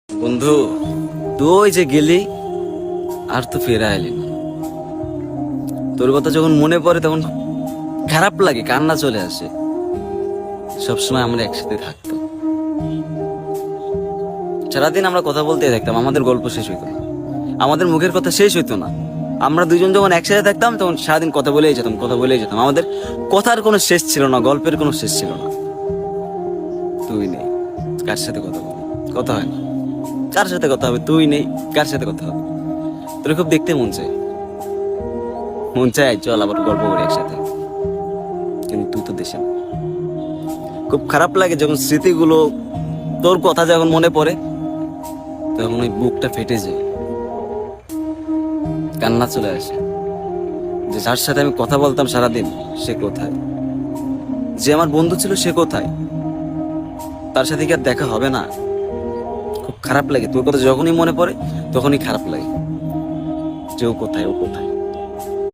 বন্ধু, তুই যে গেলি আর তো ফেরা এলি না। তোর কথা যখন মনে পড়ে তখন খারাপ লাগে, কান্না চলে আসে। সবসময় আমরা একসাথে থাকতাম, সারাদিন আমরা কথা বলতে থাকতাম, আমাদের গল্প শেষ হইতো না, আমাদের মুখের কথা শেষ হইতো না। আমরা দুজন যখন একসাথে থাকতাম তখন সারাদিন কথা বলেই যেতাম, কথা বলেই যেতাম, আমাদের কথার কোনো শেষ ছিল না, গল্পের কোনো শেষ ছিল না। তুই নেই, কার সাথে কথা বলি? কথা হয় না। কার সাথে কথা হবে? তুই নেই, কার সাথে কথা হবে? তোর খুব দেখতে মন চায়, মন চায় চল আবার গল্প করি একসাথে, কিন্তু তুই তো দেশে না। খুব খারাপ লাগে যখন স্মৃতিগুলো, তোর কথা যখন মনে পড়ে তখন ওই বুকটা ফেটে যায়, কান্না চলে আসে। যে যার সাথে আমি কথা বলতাম সারাদিন সে কোথায়? যে আমার বন্ধু ছিল সে কোথায়? তার সাথে কি আর দেখা হবে না? খুব খারাপ লাগে, তোর কথা যখনই মনে পড়ে তখনই খারাপ লাগে যে ও কোথায়, ও কোথায়।